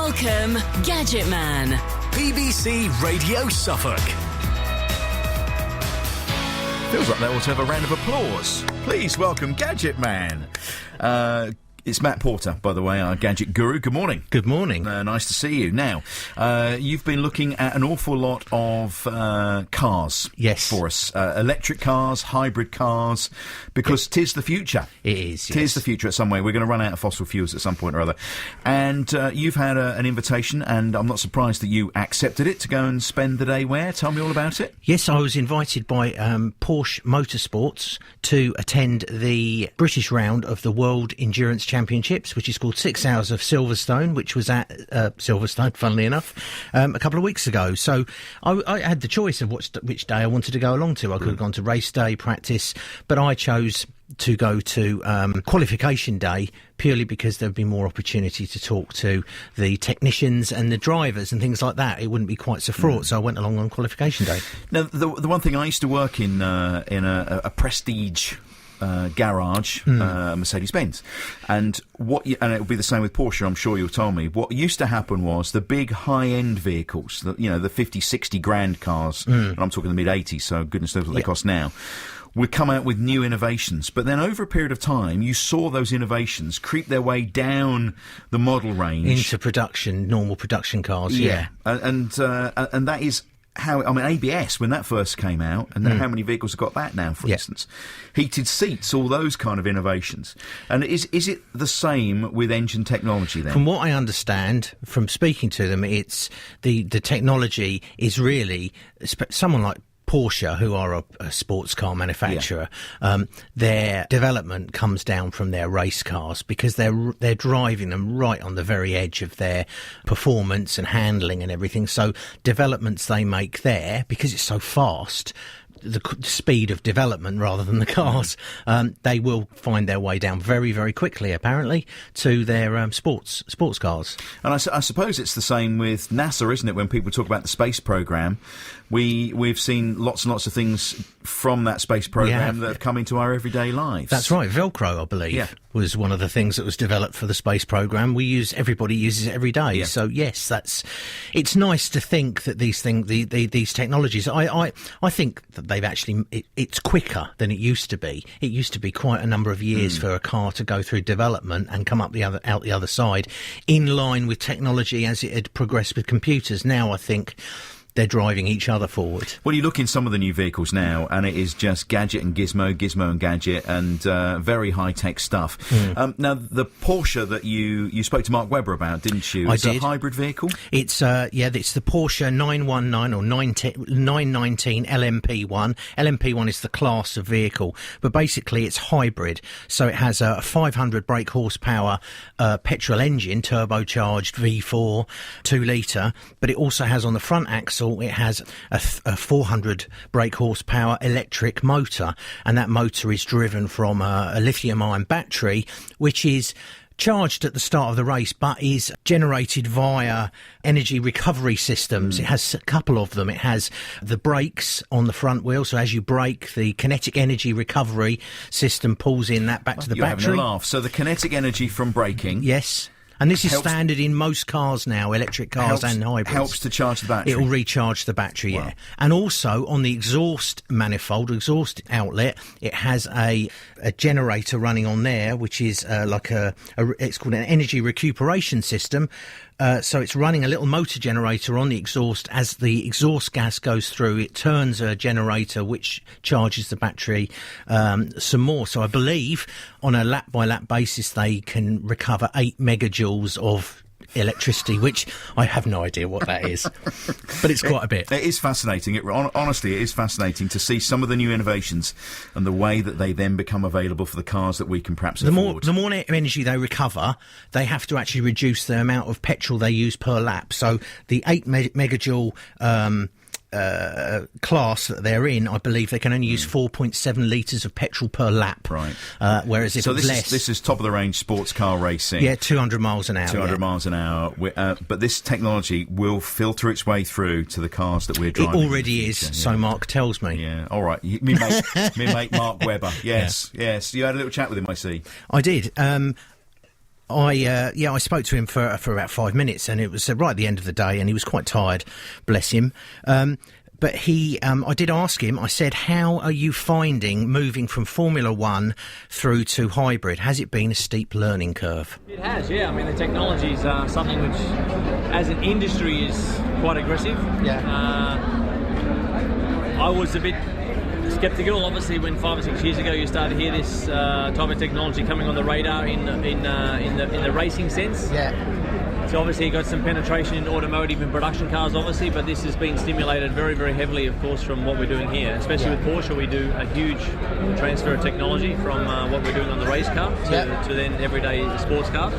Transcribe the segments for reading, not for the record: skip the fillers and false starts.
Welcome, Gadget Man. BBC Radio Suffolk. Feels like they ought to have a round of applause. Please welcome Gadget Man. It's Matt Porter, by the way, our gadget guru. Good morning. Good morning. Nice to see you. Now, you've been looking at an awful lot of cars for us. Electric cars, hybrid cars, because tis the future. It is, Tis the future at some way. We're going to run out of fossil fuels at some point or other. And you've had an invitation, and I'm not surprised that you accepted it, to go and spend the day where? Tell me all about it. Yes, I was invited by Porsche Motorsports to attend the British round of the World Endurance Championships, which is called 6 Hours of Silverstone, which was at Silverstone, funnily enough, a couple of weeks ago. So I had the choice of which day I wanted to go along to. I could have gone to race day, practice, but I chose to go to qualification day purely because there would be more opportunity to talk to the technicians and the drivers and things like that. It wouldn't be quite so fraught, so I went along on qualification day. Now, the one thing, I used to work in a prestige garage, Mercedes-Benz, and and it will be the same with Porsche, I'm sure you'll tell me. What used to happen was the big high-end vehicles, the 50, 60 grand cars, and I'm talking the mid-80s, so goodness knows what they cost now, would come out with new innovations. But then over a period of time, you saw those innovations creep their way down the model range into production, normal production cars. And that is how, I mean, ABS, when that first came out, and how many vehicles have got that now, for instance? Heated seats, all those kind of innovations. And is it the same with engine technology then? From what I understand, from speaking to them, it's the technology is really, someone like Porsche, who are a sports car manufacturer, their development comes down from their race cars, because they're driving them right on the very edge of their performance and handling and everything. So developments they make there, because it's so fast, the speed of development rather than the cars, they will find their way down very, very quickly, apparently, to their sports cars. And I suppose it's the same with NASA, isn't it? When people talk about the space program, we've seen lots and lots of things from that space program that have come into our everyday lives. That's right. Velcro, I believe, was one of the things that was developed for the space program. Everybody uses it every day. So yes, it's nice to think that these technologies. I think that they've actually, it's quicker than it used to be. It used to be quite a number of years for a car to go through development and come out the other side, in line with technology as it had progressed with computers. Now I think they're driving each other forward. Well, you look in some of the new vehicles now, and it is just gadget and gizmo and gadget, and very high-tech stuff. Now, the Porsche that you spoke to Mark Webber about, didn't you? It's a hybrid vehicle? It's it's the Porsche 919 or 919 LMP1. LMP1 is the class of vehicle, but basically it's hybrid. So it has a 500 brake horsepower petrol engine, turbocharged V4, 2-litre, but it also has on the front axle, it has a 400 brake horsepower electric motor, and that motor is driven from a lithium-ion battery, which is charged at the start of the race, but is generated via energy recovery systems. It has a couple of them. It has the brakes on the front wheel, so as you brake, the kinetic energy recovery system pulls in that back to the battery. You're having a laugh. So the kinetic energy from braking... Yes. And this is standard in most cars now, electric cars and hybrids. Helps to charge the battery. It will recharge the battery, yeah. And also, on the exhaust manifold, exhaust outlet, it has a generator running on there, which is it's called an energy recuperation system. So it's running a little motor generator on the exhaust. As the exhaust gas goes through, it turns a generator which charges the battery some more. So I believe on a lap-by-lap basis they can recover 8 megajoules of electricity, which I have no idea what that is, but it's quite a bit. It is fascinating. Honestly, it is fascinating to see some of the new innovations and the way that they then become available for the cars that we can perhaps afford. The more energy they recover, they have to actually reduce the amount of petrol they use per lap. So the 8 megajoule class that they're in, I believe they can only use 4.7 litres of petrol per lap. Right. Whereas if it's less... this is top-of-the-range sports car racing. Yeah, 200 miles an hour. 200 miles an hour. But this technology will filter its way through to the cars that we're driving. It already is, so Mark tells me. Yeah, all right. Me mate Mark Webber. Yes, yes. You had a little chat with him, I see. I did. I spoke to him for about 5 minutes, and it was right at the end of the day, and he was quite tired, bless him. But I did ask him, I said, how are you finding moving from Formula One through to hybrid? Has it been a steep learning curve? It has, yeah. I mean, the technology is something which, as an industry, is quite aggressive. Yeah. I was a bit sceptical, obviously, when 5 or 6 years ago you started to hear this type of technology coming on the radar in the racing sense. Yeah. So obviously you got some penetration in automotive and production cars, obviously, but this has been stimulated very, very heavily, of course, from what we're doing here. Especially with Porsche, we do a huge transfer of technology from what we're doing on the race car to then everyday sports car.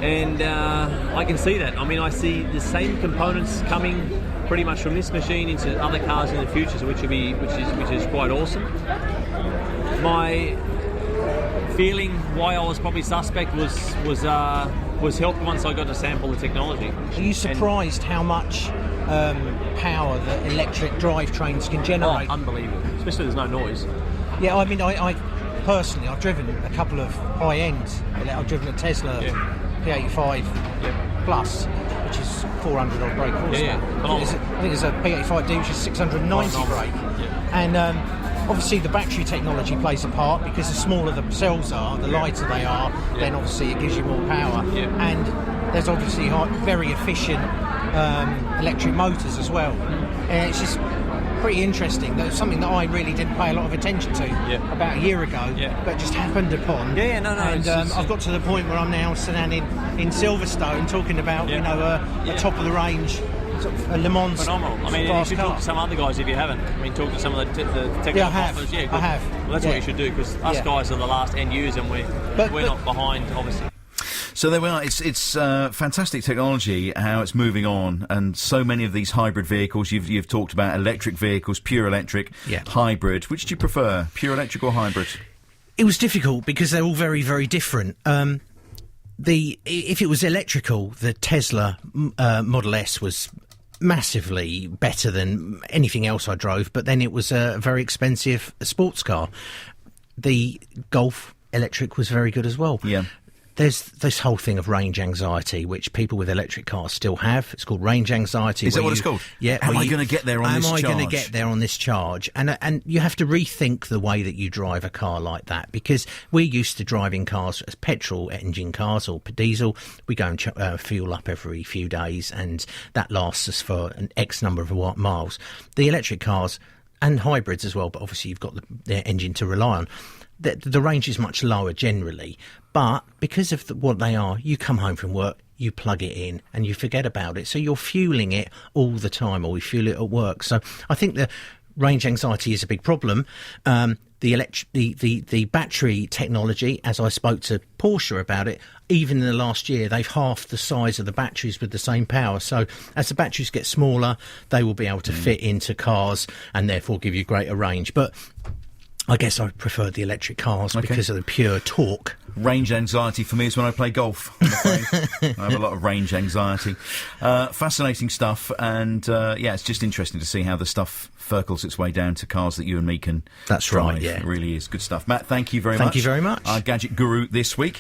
And I can see that. I mean, I see the same components coming pretty much from this machine into other cars in the future, so which is quite awesome. My feeling why I was probably suspect was helped once I got to sample the technology. Are you surprised how much power that electric drivetrains can generate? Oh, unbelievable, especially there's no noise. Yeah, I mean, I personally, I've driven a couple of high-ends. I've driven a Tesla P85 Plus, which is 400 odd brake horsepower. I think there's a P85D which is 690 brake. And obviously the battery technology plays a part, because the smaller the cells are, the lighter they are, then obviously it gives you more power. And there's obviously very efficient electric motors as well. And it's just pretty interesting. That's something that I really didn't pay a lot of attention to about a year ago, but just happened upon. And I've got to the point where I'm now standing in Silverstone talking about a top of the range sort of a Le Mans. Phenomenal. I mean, you should talk to some other guys if you haven't. I mean, talk to some of the technical partners. I have. Well, that's what you should do, because us guys are the last end users, and we're not behind, obviously. So there we are. It's fantastic technology, how it's moving on, and so many of these hybrid vehicles. You've talked about electric vehicles, pure electric, hybrid. Which do you prefer, pure electric or hybrid? It was difficult because they're all very, very different. If it was electrical, the Tesla Model S was massively better than anything else I drove, but then it was a very expensive sports car. The Golf electric was very good as well. Yeah. There's this whole thing of range anxiety, which people with electric cars still have. It's called range anxiety. Is that what it's called? Yeah. Am I going to get there on this charge? Am I going to get there on this charge? And you have to rethink the way that you drive a car like that, because we're used to driving cars as petrol engine cars or diesel. We go and fuel up every few days, and that lasts us for an X number of miles. The electric cars, and hybrids as well, but obviously you've got the engine to rely on. The range is much lower generally, but because of what they are, you come home from work, you plug it in, and you forget about it. So you're fueling it all the time, or we fuel it at work. So I think the range anxiety is a big problem. The battery technology, as I spoke to Porsche about it, even in the last year, they've halved the size of the batteries with the same power. So as the batteries get smaller, they will be able to fit into cars and therefore give you greater range. But I guess I prefer the electric cars because of the pure torque. Range anxiety for me is when I play golf, I'm afraid. I have a lot of range anxiety. Fascinating stuff, and it's just interesting to see how the stuff circles its way down to cars that you and me can drive. Right, yeah. It really is good stuff. Matt, thank you very much. Thank you very much. Our gadget guru this week.